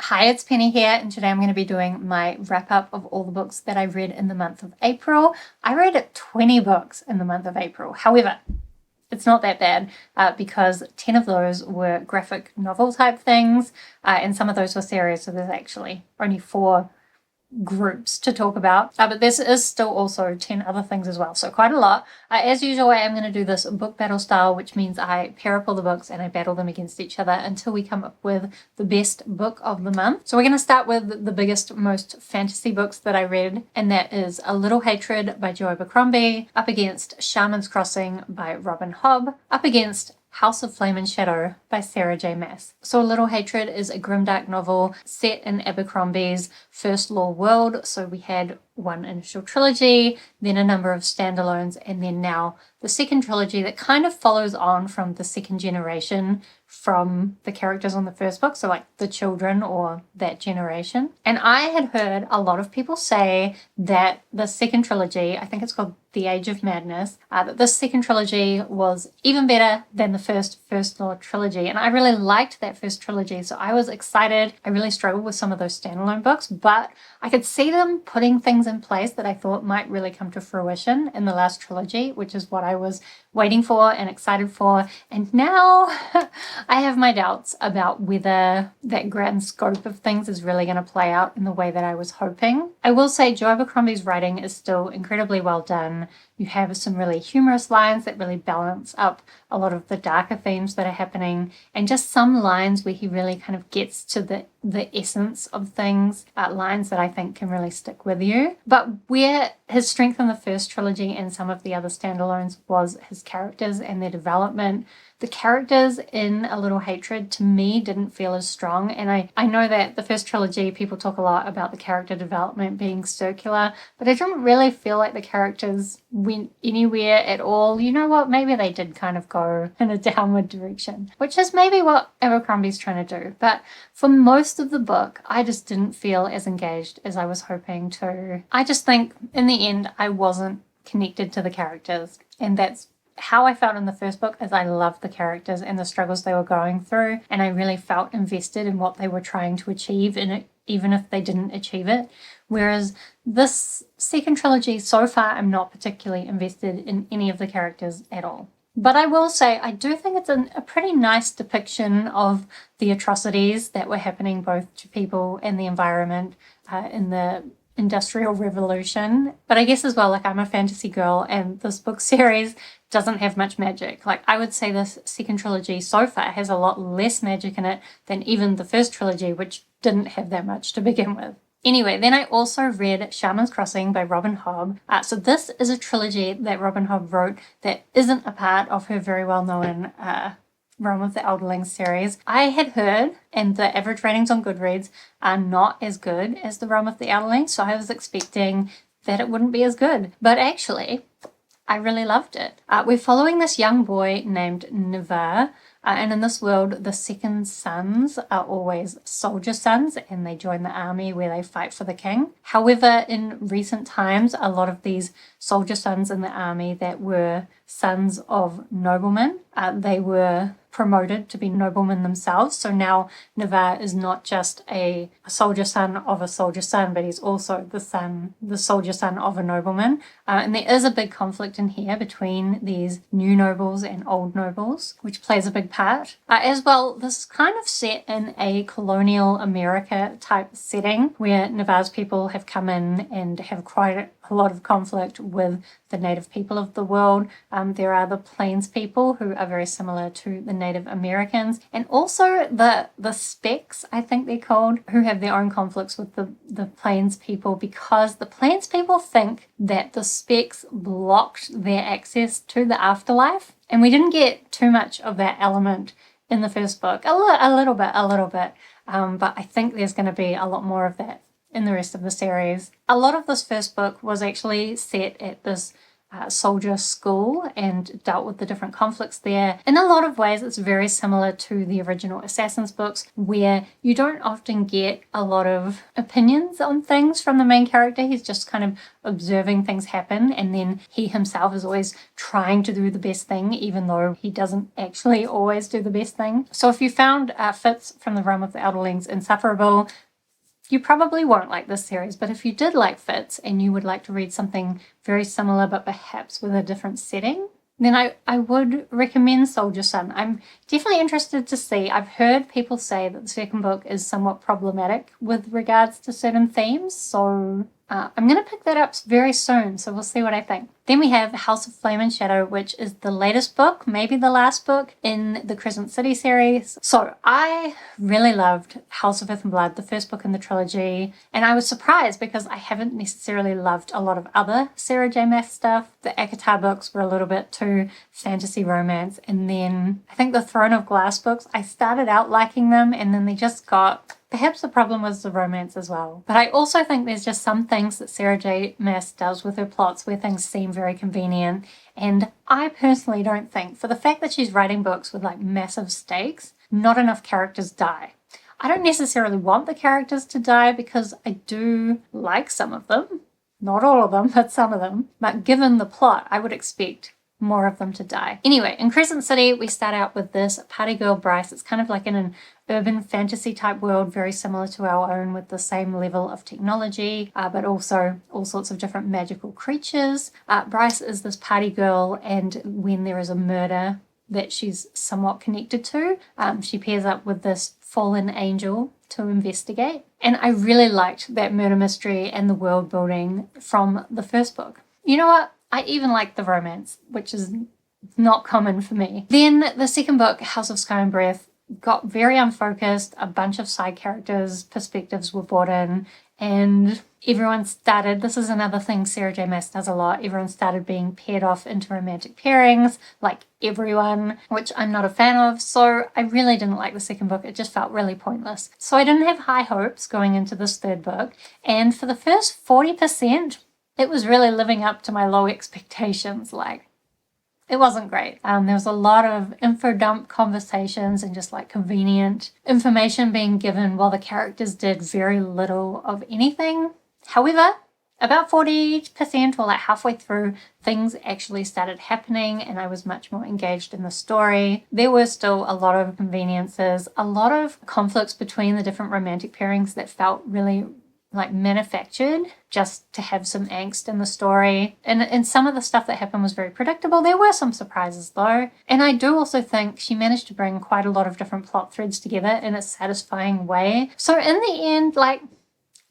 Hi, it's Penny here, and today I'm going to be doing my wrap-up of all the books that I read in the month of April. I read 20 books in the month of April. However, it's not that bad because 10 of those were graphic novel type things, and some of those were series, so there's actually only 4 groups to talk about, but this is still also 10 other things as well, so quite a lot. As usual, I am going to do this book battle style, which means I pair up all the books and I battle them against each other until we come up with the best book of the month. So we're going to start with the biggest, most fantasy books that I read, and that is A Little Hatred by Joe Abercrombie, up against Shaman's Crossing by Robin Hobb, up against House of Flame and Shadow by Sarah J. Maas. So A Little Hatred is a grimdark novel set in Abercrombie's First Law world. So we had one initial trilogy, then a number of standalones, and then now the second trilogy that kind of follows on from the second generation from the characters on the first book, so like the children or that generation. And I had heard a lot of people say that the second trilogy, I think it's called The Age of Madness, that this second trilogy was even better than the First Law trilogy. And I really liked that first trilogy, so I was excited. I really struggled with some of those standalone books, but I could see them putting things in place that I thought might really come to fruition in the last trilogy, which is what I was waiting for and excited for. And now I have my doubts about whether that grand scope of things is really going to play out in the way that I was hoping. I will say Joe Abercrombie's writing is still incredibly well done. You have some really humorous lines that really balance up a lot of the darker themes that are happening, and just some lines where he really kind of gets to the essence of things, lines that I think can really stick with you. But where his strength in the first trilogy and some of the other standalones was his characters and their development. The characters in A Little Hatred, to me, didn't feel as strong. And I know that the first trilogy, people talk a lot about the character development being circular, but I didn't really feel like the characters went anywhere at all. You know what? Maybe they did kind of go in a downward direction, which is maybe what Abercrombie's trying to do. But for most of the book, I just didn't feel as engaged as I was hoping to. I just think, in the end, I wasn't connected to the characters, and that's how I felt in the first book. Is I loved the characters and the struggles they were going through, and I really felt invested in what they were trying to achieve in it, even if they didn't achieve it. Whereas this second trilogy, so far, I'm not particularly invested in any of the characters at all. But I will say, I do think it's a pretty nice depiction of the atrocities that were happening both to people and the environment in the Industrial Revolution. But I guess as well, like, I'm a fantasy girl, and this book series doesn't have much magic. Like, I would say this second trilogy so far has a lot less magic in it than even the first trilogy, which didn't have that much to begin with. Anyway, then I also read Shaman's Crossing by Robin Hobb. So this is a trilogy that Robin Hobb wrote that isn't a part of her very well-known Realm of the Elderlings series. I had heard, and the average ratings on Goodreads are not as good as the Realm of the Elderlings, so I was expecting that it wouldn't be as good. But actually, I really loved it. We're following this young boy named Navarre, and in this world, the second sons are always soldier sons, and they join the army where they fight for the king. However, in recent times, a lot of these soldier sons in the army that were sons of noblemen, they were promoted to be noblemen themselves. So now Navarre is not just a soldier son of a soldier son, but he's also the soldier son of a nobleman. And there is a big conflict in here between these new nobles and old nobles, which plays a big part. As well, this is kind of set in a colonial America type setting where Navarre's people have come in and have quite a lot of conflict with the native people of the world. There are the Plains people who are very similar to the Native Americans, and also the Specs, I think they're called, who have their own conflicts with the Plains people, because the Plains people think that the Specs blocked their access to the afterlife, and we didn't get too much of that element in the first book. A little bit, but I think there's going to be a lot more of that in the rest of the series. A lot of this first book was actually set at this soldier school and dealt with the different conflicts there. In a lot of ways, it's very similar to the original Assassins books, where you don't often get a lot of opinions on things from the main character. He's just kind of observing things happen, and then he himself is always trying to do the best thing, even though he doesn't actually always do the best thing. So if you found Fitz from the Realm of the Elderlings insufferable, you probably won't like this series. But if you did like Fitz and you would like to read something very similar but perhaps with a different setting, then I would recommend Soldier Son. I'm definitely interested to see. I've heard people say that the second book is somewhat problematic with regards to certain themes, so I'm going to pick that up very soon, so we'll see what I think. Then we have House of Flame and Shadow, which is the latest book, maybe the last book in the Crescent City series. So I really loved House of Earth and Blood, the first book in the trilogy, and I was surprised because I haven't necessarily loved a lot of other Sarah J. Maas stuff. The Akatar books were a little bit too fantasy romance, and then I think the Throne of Glass books, I started out liking them, and then they just got... Perhaps the problem was the romance as well. But I also think there's just some things that Sarah J. Maas does with her plots where things seem very convenient. And I personally don't think, for the fact that she's writing books with like massive stakes, not enough characters die. I don't necessarily want the characters to die because I do like some of them. Not all of them, but some of them. But given the plot, I would expect more of them to die. Anyway, in Crescent City, we start out with this party girl Bryce. It's kind of like in an urban fantasy type world, very similar to our own, with the same level of technology, but also all sorts of different magical creatures. Bryce is this party girl, and when there is a murder that she's somewhat connected to, she pairs up with this fallen angel to investigate. And I really liked that murder mystery and the world building from the first book. You know what? I even like the romance, which is not common for me. Then the second book, House of Sky and Breath, got very unfocused. A bunch of side characters' perspectives were brought in, and everyone started, this is another thing Sarah J. Maas does a lot, everyone started being paired off into romantic pairings, like everyone, which I'm not a fan of, so I really didn't like the second book. It just felt really pointless. So I didn't have high hopes going into this third book, and for the first 40%, it was really living up to my low expectations. Like, it wasn't great. There was a lot of info dump conversations and just like convenient information being given while the characters did very little of anything. However, about 40% or like halfway through, things actually started happening and I was much more engaged in the story. There were still a lot of conveniences, a lot of conflicts between the different romantic pairings that felt really like manufactured just to have some angst in the story. And some of the stuff that happened was very predictable. There were some surprises though. And I do also think she managed to bring quite a lot of different plot threads together in a satisfying way. So in the end, like,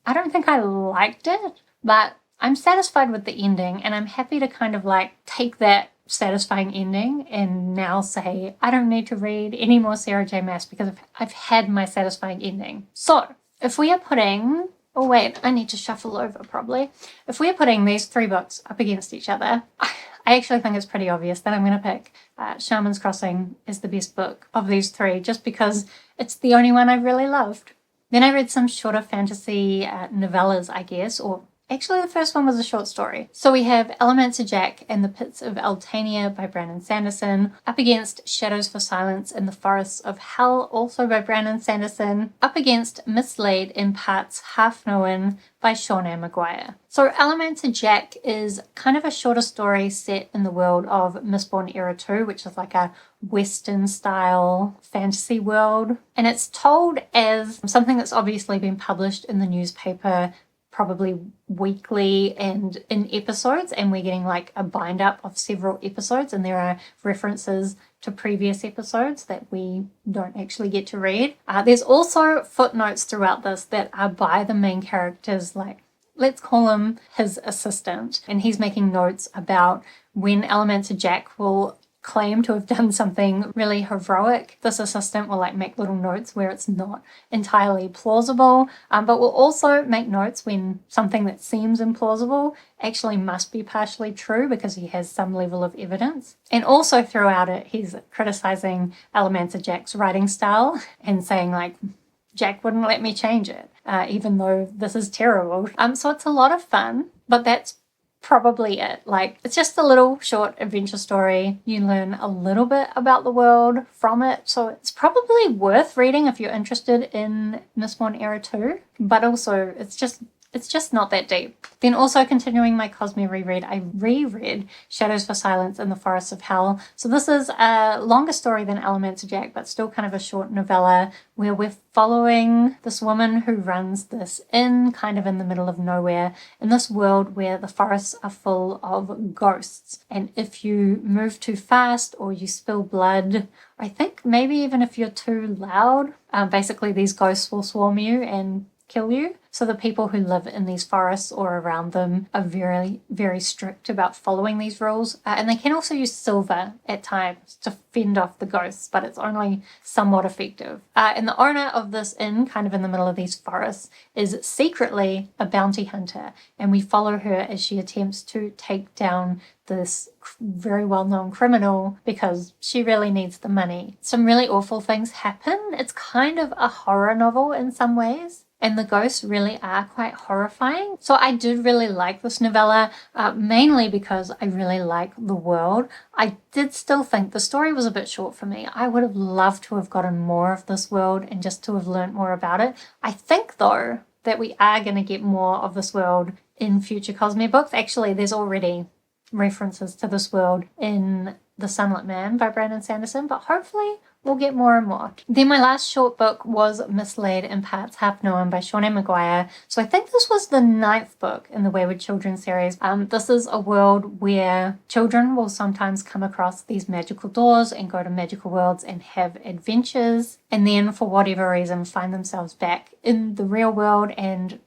I don't think I liked it, but I'm satisfied with the ending and I'm happy to kind of like take that satisfying ending and now say, I don't need to read any more Sarah J. Maas because I've had my satisfying ending. So if we are putting... Oh wait, I need to shuffle over probably. If we're putting these three books up against each other, I actually think it's pretty obvious that I'm going to pick Shaman's Crossing as the best book of these three, just because it's the only one I really loved. Then I read some shorter fantasy novellas, I guess, or actually the first one was a short story. So we have Allomancer Jack and the Pits of Eltania by Brandon Sanderson, up against Shadows for Silence in the Forests of Hell, also by Brandon Sanderson, up against Mislaid in Parts Half Known by Seanan Maguire. So Allomancer Jack is kind of a shorter story set in the world of Mistborn Era 2, which is like a Western style fantasy world. And it's told as something that's obviously been published in the newspaper probably weekly and in episodes, and we're getting like a bind up of several episodes, and there are references to previous episodes that we don't actually get to read. There's also footnotes throughout this that are by the main characters, like let's call him his assistant, and he's making notes about when Allomancer Jack will claim to have done something really heroic. This assistant will like make little notes where it's not entirely plausible, but will also make notes when something that seems implausible actually must be partially true because he has some level of evidence. And also throughout it, he's criticizing Allomancer Jack's writing style and saying like, Jack wouldn't let me change it, even though this is terrible. So it's a lot of fun, but that's probably it. Like, it's just a little short adventure story. You learn a little bit about the world from it, so it's probably worth reading if you're interested in Mistborn Era 2, but also it's just not that deep. Then also continuing my Cosme reread, I reread Shadows for Silence in the Forests of Hell. So this is a longer story than Allomancer Jack, but still kind of a short novella where we're following this woman who runs this inn kind of in the middle of nowhere in this world where the forests are full of ghosts. And if you move too fast or you spill blood, I think maybe even if you're too loud, basically these ghosts will swarm you and kill you. So the people who live in these forests or around them are very, very strict about following these rules. And they can also use silver at times to fend off the ghosts, but it's only somewhat effective. And the owner of this inn, kind of in the middle of these forests, is secretly a bounty hunter. And we follow her as she attempts to take down this very well-known criminal because she really needs the money. Some really awful things happen. It's kind of a horror novel in some ways. And the ghosts really are quite horrifying. So I did really like this novella, mainly because I really like the world. I did still think the story was a bit short for me. I would have loved to have gotten more of this world and just to have learnt more about it. I think, though, that we are going to get more of this world in future Cosme books. Actually, there's already references to this world in The Sunlit Man by Brandon Sanderson, but hopefully we'll get more and more. Then my last short book was Mislaid in Parts Half Known by Shaman Maguire. So I think this was the 9th book in the Wayward Children series. This is a world where children will sometimes come across these magical doors and go to magical worlds and have adventures, and then for whatever reason find themselves back in the real world, and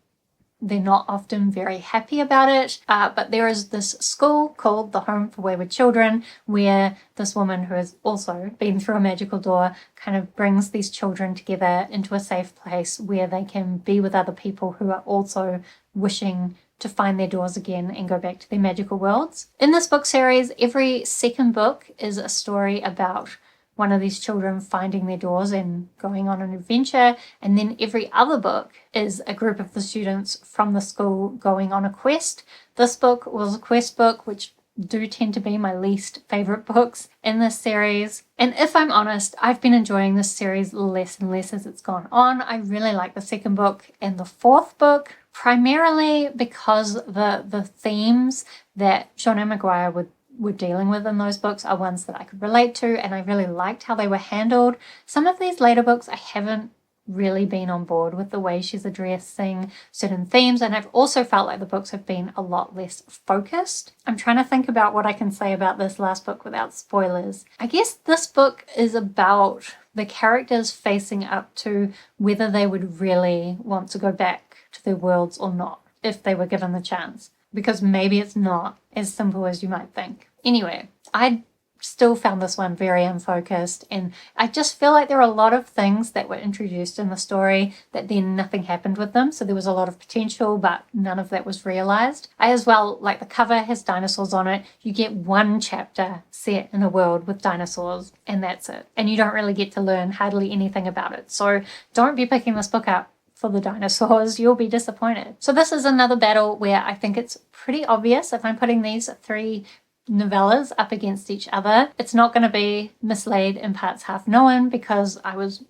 they're not often very happy about it, but there is this school called the Home for Wayward Children where this woman who has also been through a magical door kind of brings these children together into a safe place where they can be with other people who are also wishing to find their doors again and go back to their magical worlds. In this book series, every second book is a story about one of these children finding their doors and going on an adventure, and then every other book is a group of the students from the school going on a quest. This book was a quest book, which do tend to be my least favourite books in this series. And if I'm honest, I've been enjoying this series less and less as it's gone on. I really like the second book and the 4th book, primarily because the themes that Shaman Maguire were dealing with in those books are ones that I could relate to, and I really liked how they were handled. Some of these later books I haven't really been on board with the way she's addressing certain themes, and I've also felt like the books have been a lot less focused. I'm trying to think about what I can say about this last book without spoilers. I guess this book is about the characters facing up to whether they would really want to go back to their worlds or not if they were given the chance, because maybe it's not as simple as you might think. Anyway, I still found this one very unfocused, and I just feel like there are a lot of things that were introduced in the story that then nothing happened with them. So there was a lot of potential, but none of that was realized. I as well, like, the cover has dinosaurs on it. You get one chapter set in a world with dinosaurs, and that's it. And you don't really get to learn hardly anything about it. So don't be picking this book up for the dinosaurs. You'll be disappointed. So this is another battle where I think it's pretty obvious if I'm putting these 3 novellas up against each other. It's not going to be Mislaid in Parts Half Known, because I wasn't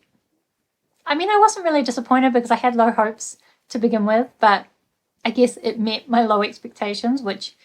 really disappointed because I had low hopes to begin with, but I guess it met my low expectations, which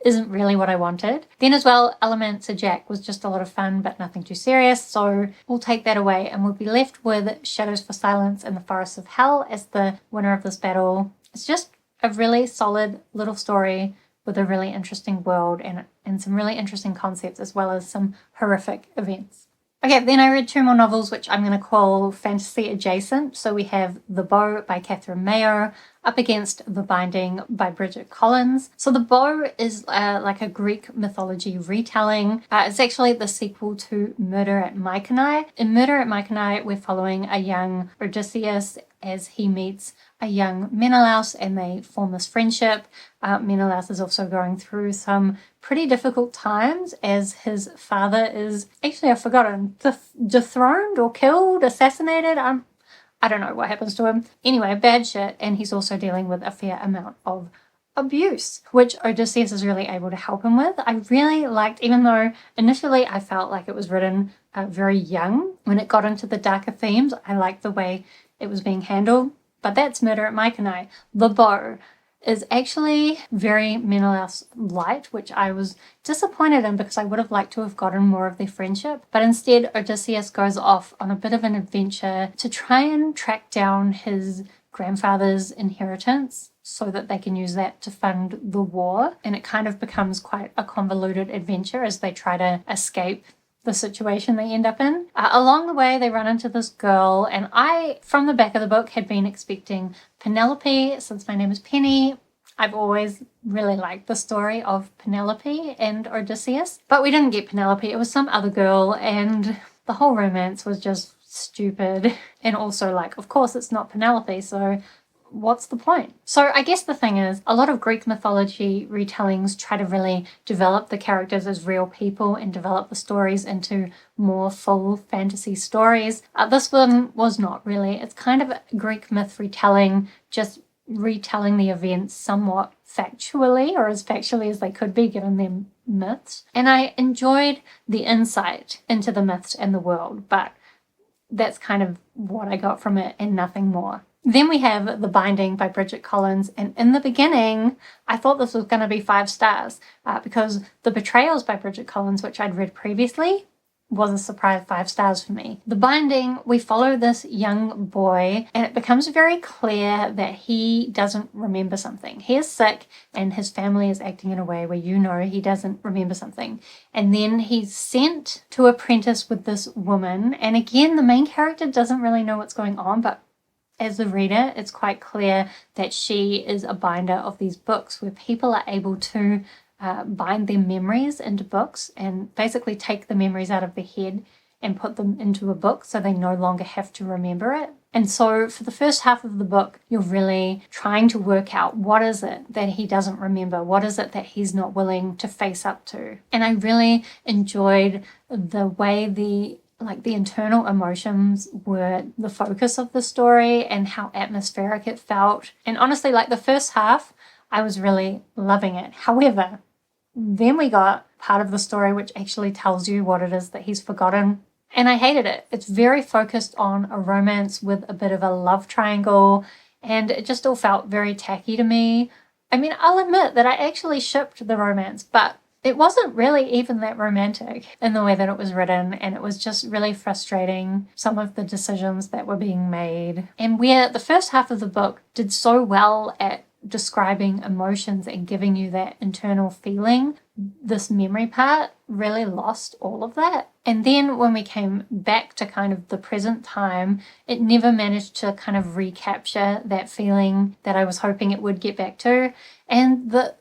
isn't really what I wanted. Then as well, Allomancer Jack was just a lot of fun, but nothing too serious, so we'll take that away and we'll be left with Shadows for Silence in the Forests of Hell as the winner of this battle. It's just a really solid little story with a really interesting world and some really interesting concepts, as well as some horrific events. Okay, then I read 2 more novels, which I'm going to call fantasy adjacent. So we have The Bow by Catherine Mayo up against The Binding by Bridget Collins. So The Bow is like a Greek mythology retelling. It's actually the sequel to Murder at Mycenae. In Murder at Mycenae, we're following a young Odysseus as he meets a young Menelaus and they form this friendship. Menelaus is also going through some pretty difficult times as his father is, actually I've forgotten, dethroned or killed, assassinated. I don't know what happens to him. Anyway, bad shit, and he's also dealing with a fair amount of abuse, which Odysseus is really able to help him with. I really liked, even though initially I felt like it was written very young, when it got into the darker themes, I liked the way it was being handled. But that's Murder at Mycenae. The bow is actually very Menelaus light, which I was disappointed in because I would have liked to have gotten more of their friendship. But instead, Odysseus goes off on a bit of an adventure to try and track down his grandfather's inheritance so that they can use that to fund the war. And it kind of becomes quite a convoluted adventure as they try to escape the situation they end up in. Along the way, they run into this girl, and I, from the back of the book, had been expecting Penelope. Since my name is Penny, I've always really liked the story of Penelope and Odysseus. But we didn't get Penelope, it was some other girl, and the whole romance was just stupid. And also, like, of course it's not Penelope, so what's the point? So I guess the thing is, a lot of Greek mythology retellings try to really develop the characters as real people and develop the stories into more full fantasy stories. This one was not really. It's kind of a Greek myth retelling, just retelling the events somewhat factually, or as factually as they could be given their myths. And I enjoyed the insight into the myths and the world, but that's kind of what I got from it and nothing more. Then we have The Binding by Bridget Collins, and in the beginning I thought this was going to be 5 stars because The Betrayals by Bridget Collins, which I'd read previously, was a surprise 5 stars for me. The Binding, we follow this young boy and it becomes very clear that he doesn't remember something. He is sick and his family is acting in a way where you know he doesn't remember something. And then he's sent to apprentice with this woman, and again the main character doesn't really know what's going on, but as a reader, it's quite clear that she is a binder of these books where people are able to bind their memories into books and basically take the memories out of their head and put them into a book so they no longer have to remember it. And so for the first half of the book, you're really trying to work out what is it that he doesn't remember? What is it that he's not willing to face up to? And I really enjoyed the way the internal emotions were the focus of the story and how atmospheric it felt. And honestly, like the first half, I was really loving it. However, then we got part of the story which actually tells you what it is that he's forgotten. And I hated it. It's very focused on a romance with a bit of a love triangle, and it just all felt very tacky to me. I mean, I'll admit that I actually shipped the romance, but it wasn't really even that romantic in the way that it was written, and it was just really frustrating, some of the decisions that were being made. And where the first half of the book did so well at describing emotions and giving you that internal feeling, this memory part really lost all of that. And then when we came back to kind of the present time, it never managed to kind of recapture that feeling that I was hoping it would get back to. And the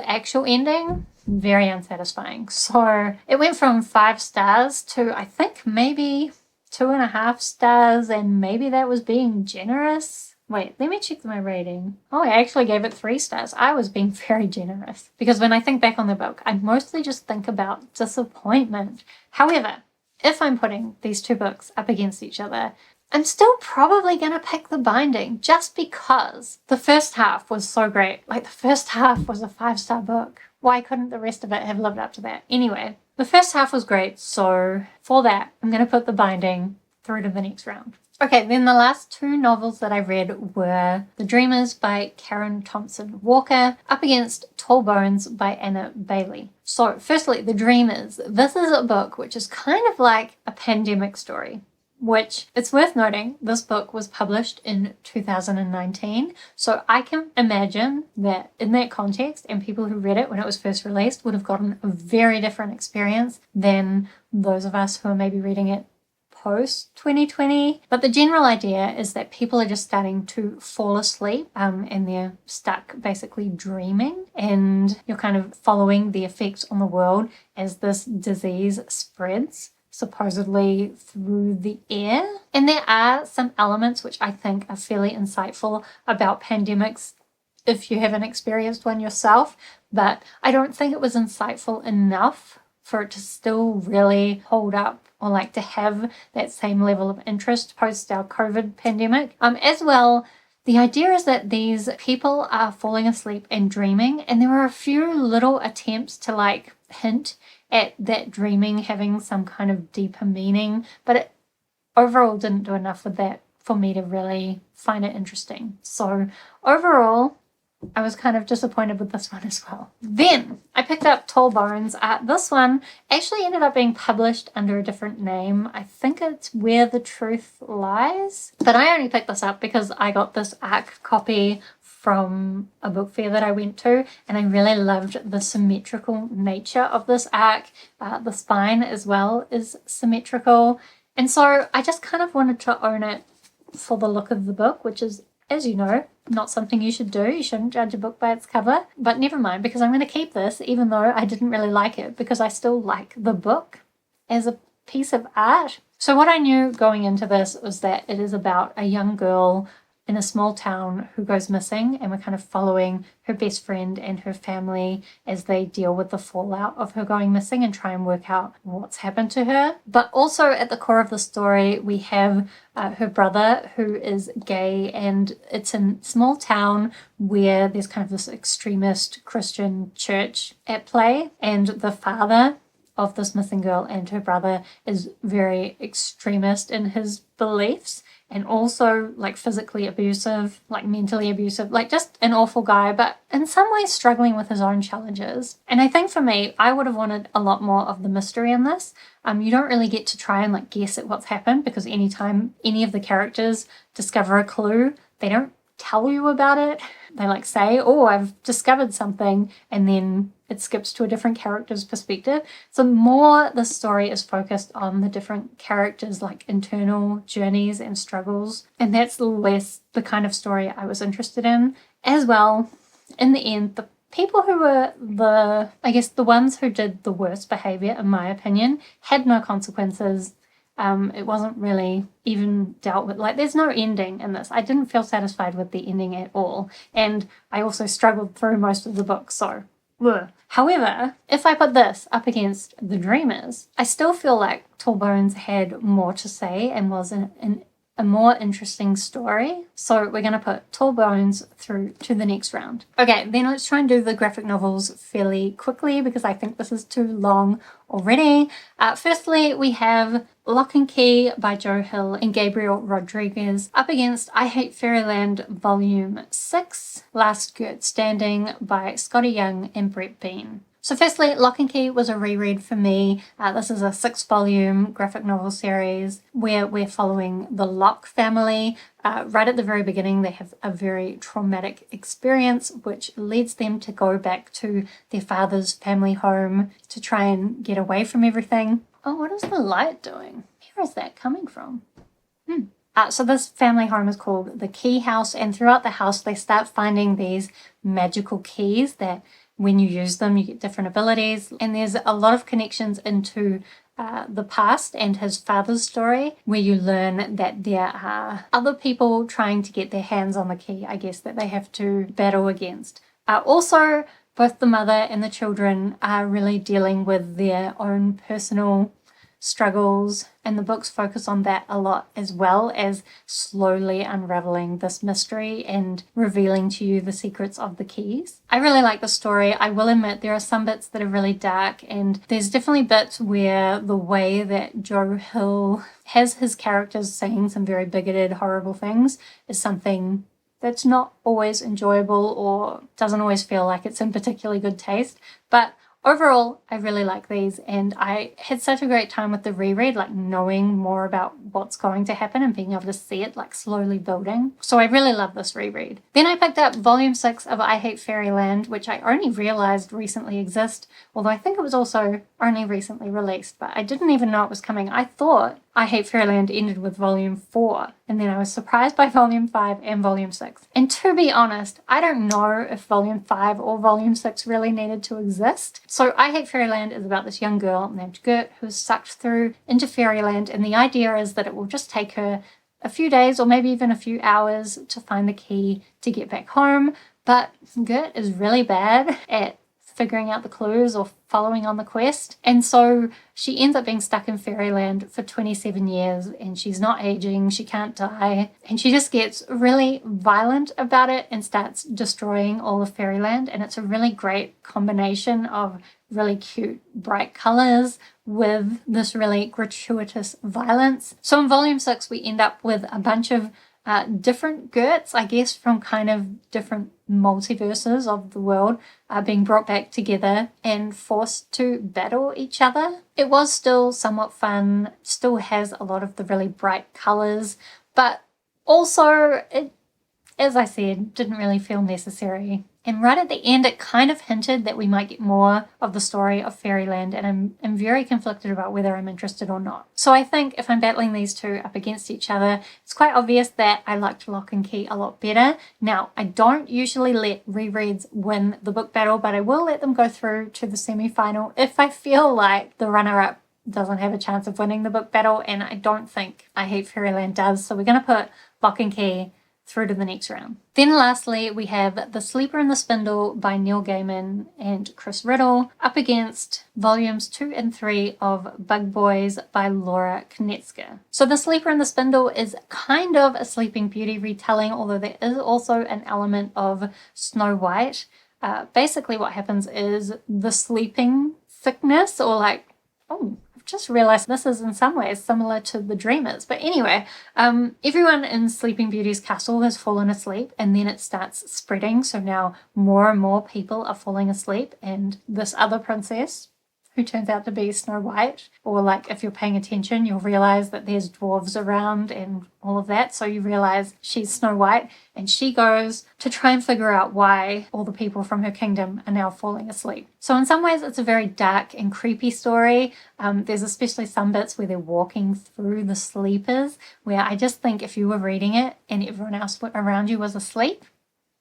actual ending, very unsatisfying. So it went from 5 stars to I think maybe 2.5 stars, and maybe that was being generous. Wait, let me check my rating. Oh, I actually gave it 3 stars. I was being very generous. Because when I think back on the book, I mostly just think about disappointment. However, if I'm putting these 2 books up against each other, I'm still probably going to pick The Binding just because the first half was so great. Like, the first half was a 5-star book. Why couldn't the rest of it have lived up to that? Anyway, the first half was great, so for that, I'm going to put The Binding through to the next round. Okay, then the last 2 novels that I read were The Dreamers by Karen Thompson Walker up against Tall Bones by Anna Bailey. So firstly, The Dreamers. This is a book which is kind of like a pandemic story, which it's worth noting this book was published in 2019. So I can imagine that in that context, and people who read it when it was first released would have gotten a very different experience than those of us who are maybe reading it post 2020. But the general idea is that people are just starting to fall asleep and they're stuck basically dreaming, and you're kind of following the effects on the world as this disease spreads supposedly through the air. And there are some elements which I think are fairly insightful about pandemics if you haven't experienced one yourself, but I don't think it was insightful enough for it to still really hold up or like to have that same level of interest post our COVID pandemic. As well, the idea is that these people are falling asleep and dreaming, and there are a few little attempts to like hint at that dreaming having some kind of deeper meaning, but it overall didn't do enough with that for me to really find it interesting. So overall, I was kind of disappointed with this one as well. Then I picked up Tall Bones. This one actually ended up being published under a different name. I think it's Where the Truth Lies. But I only picked this up because I got this ARC copy from a book fair that I went to, and I really loved the symmetrical nature of this ARC. The spine as well is symmetrical. And so I just kind of wanted to own it for the look of the book, which is, as you know, not something you should do. You shouldn't judge a book by its cover. But never mind, because I'm going to keep this, even though I didn't really like it, because I still like the book as a piece of art. So what I knew going into this was that it is about a young girl in a small town who goes missing, and we're kind of following her best friend and her family as they deal with the fallout of her going missing and try and work out what's happened to her. But also at the core of the story, we have her brother who is gay, and it's a small town where there's kind of this extremist Christian church at play, and the father of this missing girl and her brother is very extremist in his beliefs, and also like physically abusive, like mentally abusive, like just an awful guy, but in some ways struggling with his own challenges. And I think for me, I would have wanted a lot more of the mystery in this. You don't really get to try and like guess at what's happened, because anytime any of the characters discover a clue, they don't tell you about it. They like say, oh, I've discovered something, and then it skips to a different character's perspective. So more the story is focused on the different characters' like internal journeys and struggles, and that's less the kind of story I was interested in. As well, in the end, the people who were the ones who did the worst behavior, in my opinion, had no consequences. It wasn't really even dealt with. Like, there's no ending in this. I didn't feel satisfied with the ending at all. And I also struggled through most of the book, so ugh. However, if I put this up against The Dreamers, I still feel like Tall Bones had more to say and was a more interesting story. So we're going to put Tall Bones through to the next round. Okay, then let's try and do the graphic novels fairly quickly, because I think this is too long already. Firstly, we have Locke and Key by Joe Hill and Gabriel Rodriguez up against I Hate Fairyland Volume 6, Last Gert Standing by Skottie Young and Brett Bean. So firstly, Locke and Key was a reread for me. This is a 6-volume graphic novel series where we're following the Locke family. Right at the very beginning, they have a very traumatic experience, which leads them to go back to their father's family home to try and get away from everything. Oh, what is the light doing? Where is that coming from? So this family home is called the Key House, and throughout the house, they start finding these magical keys that when you use them, you get different abilities. And there's a lot of connections into the past and his father's story, where you learn that there are other people trying to get their hands on the key, I guess, that they have to battle against. Also, both the mother and the children are really dealing with their own personal struggles, and the books focus on that a lot, as well as slowly unraveling this mystery and revealing to you the secrets of the keys. I really like the story. I will admit there are some bits that are really dark, and there's definitely bits where the way that Joe Hill has his characters saying some very bigoted, horrible things is something that's not always enjoyable or doesn't always feel like it's in particularly good taste. But overall, I really like these, and I had such a great time with the reread, like knowing more about what's going to happen and being able to see it like slowly building. So I really love this reread. Then I picked up Volume 6 of I Hate Fairyland, which I only realized recently exists, although I think it was also only recently released, but I didn't even know it was coming. I thought I Hate Fairyland ended with Volume 4, and then I was surprised by Volume 5 and Volume 6. And to be honest, I don't know if Volume 5 or Volume 6 really needed to exist. So I Hate Fairyland is about this young girl named Gert who's sucked through into Fairyland, and the idea is that it will just take her a few days or maybe even a few hours to find the key to get back home. But Gert is really bad at figuring out the clues or following on the quest. And so she ends up being stuck in Fairyland for 27 years and she's not aging, she can't die, and she just gets really violent about it and starts destroying all of Fairyland. And it's a really great combination of really cute bright colors with this really gratuitous violence. So in volume 6 we end up with a bunch of different Gerts, I guess, from kind of different multiverses of the world being brought back together and forced to battle each other. It was still somewhat fun, still has a lot of the really bright colors, but also it, as I said, didn't really feel necessary. And right at the end, it kind of hinted that we might get more of the story of Fairyland, and I'm very conflicted about whether I'm interested or not. So I think if I'm battling these two up against each other, it's quite obvious that I liked Locke and Key a lot better. Now, I don't usually let rereads win the book battle, but I will let them go through to the semi-final if I feel like the runner-up doesn't have a chance of winning the book battle, and I don't think I Hate Fairyland does. So we're going to put Locke and Key through to the next round. Then lastly, we have The Sleeper and the Spindle by Neil Gaiman and Chris Riddell up against volumes 2 and 3 of Bug Boys by Laura Knetzger. So The Sleeper and the Spindle is kind of a Sleeping Beauty retelling, although there is also an element of Snow White. Basically what happens is the sleeping sickness, or like, just realized this is in some ways similar to The Dreamers. But anyway, everyone in Sleeping Beauty's castle has fallen asleep, and then it starts spreading. So now more and more people are falling asleep, and this other princess, who turns out to be Snow White, or like if you're paying attention, you'll realize that there's dwarves around and all of that. So you realize she's Snow White, and she goes to try and figure out why all the people from her kingdom are now falling asleep. So in some ways, it's a very dark and creepy story. There's especially some bits where they're walking through the sleepers, where I just think if you were reading it and everyone else around you was asleep,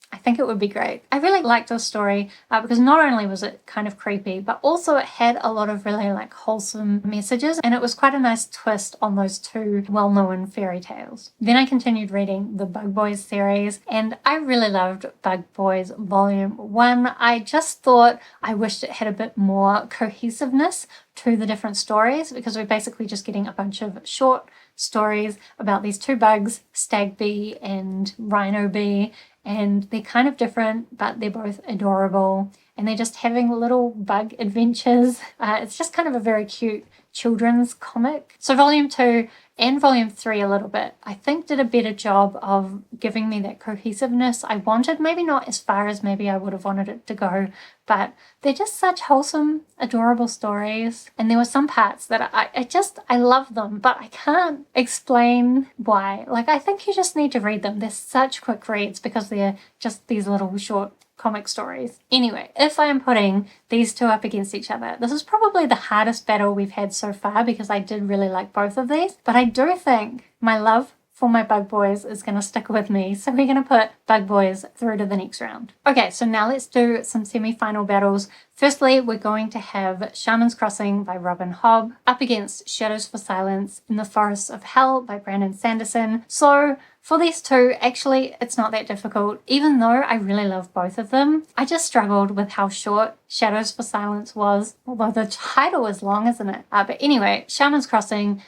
I think it would be great. I really liked this story because not only was it kind of creepy, but also it had a lot of really like wholesome messages, and it was quite a nice twist on those two well-known fairy tales. Then I continued reading the Bug Boys series, and I really loved Bug Boys Volume 1. I just thought I wished it had a bit more cohesiveness to the different stories, because we're basically just getting a bunch of short stories about these two bugs, Stag Bee and Rhino Bee, and they're kind of different, but they're both adorable, and they're just having little bug adventures. It's just kind of a very cute children's comic. So volume 2 and volume 3 a little bit, I think, did a better job of giving me that cohesiveness I wanted. Maybe not as far as maybe I would have wanted it to go, but they're just such wholesome, adorable stories. And there were some parts that I love them, but I can't explain why. Like, I think you just need to read them. They're such quick reads because they're just these little short comic stories. Anyway, if I am putting these two up against each other, this is probably the hardest battle we've had so far, because I did really like both of these, but I do think my love for my Bug Boys is going to stick with me, so we're going to put Bug Boys through to the next round. Okay, so now let's do some semi-final battles. Firstly, we're going to have Shaman's Crossing by Robin Hobb up against Shadows for Silence in the Forests of Hell by Brandon Sanderson. So for these two, actually, it's not that difficult. Even though I really love both of them, I just struggled with how short Shadows for Silence was, although the title is long, isn't it? But anyway, Shaman's Crossing,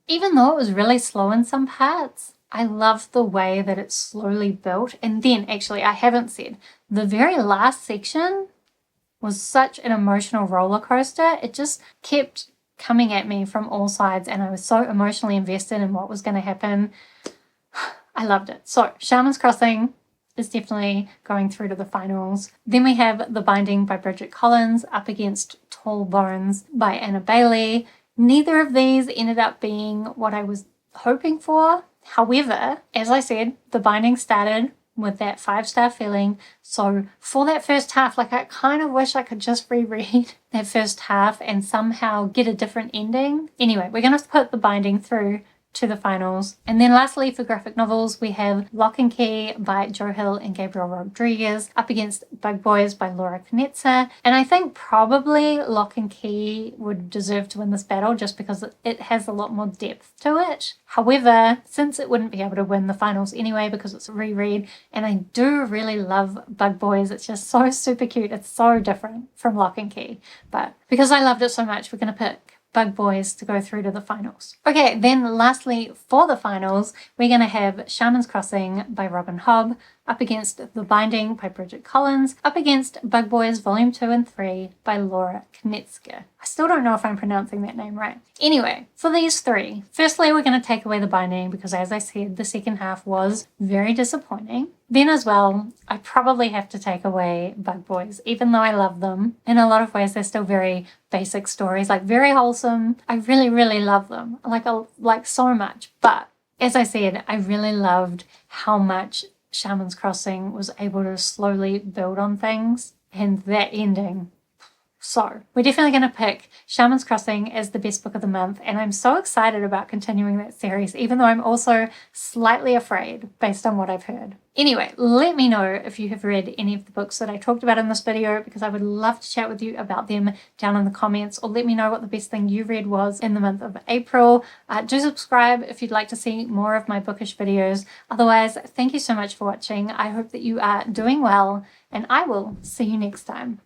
even though it was really slow in some parts, I love the way that it's slowly built. And then, actually, I haven't said, the very last section was such an emotional roller coaster. It just kept coming at me from all sides, and I was so emotionally invested in what was going to happen. I loved it. So, Shaman's Crossing is definitely going through to the finals. Then we have The Binding by Bridget Collins up against Tall Bones by Anna Bailey. Neither of these ended up being what I was hoping for. However, as I said, The Binding started with that 5-star feeling. So for that first half, like, I kind of wish I could just reread that first half and somehow get a different ending. Anyway, we're going to put The Binding through to the finals. And then lastly, for graphic novels, we have Locke and Key by Joe Hill and Gabriel Rodriguez up against Bug Boys by Laura Knetzger. And I think probably Locke and Key would deserve to win this battle just because it has a lot more depth to it. However, since it wouldn't be able to win the finals anyway because it's a reread, and I do really love Bug Boys, it's just so super cute. It's so different from Locke and Key. But because I loved it so much, we're going to pick Bug Boys to go through to the finals. Okay, then lastly for the finals, we're going to have Shaman's Crossing by Robin Hobb up against The Binding by Bridget Collins, up against Bug Boys Volume 2 and 3 by Laura Knetzger. I still don't know if I'm pronouncing that name right. Anyway, for these three, firstly, we're going to take away The Binding because, as I said, the second half was very disappointing. Then as well, I probably have to take away Bug Boys, even though I love them. In a lot of ways, they're still very basic stories, like very wholesome. I really, really love them, like so much. But as I said, I really loved how much Shaman's Crossing was able to slowly build on things, and that ending. So we're definitely going to pick Shaman's Crossing as the best book of the month, and I'm so excited about continuing that series, even though I'm also slightly afraid based on what I've heard. Anyway, let me know if you have read any of the books that I talked about in this video, because I would love to chat with you about them down in the comments, or let me know what the best thing you read was in the month of April. Do subscribe if you'd like to see more of my bookish videos. Otherwise, thank you so much for watching. I hope that you are doing well, and I will see you next time.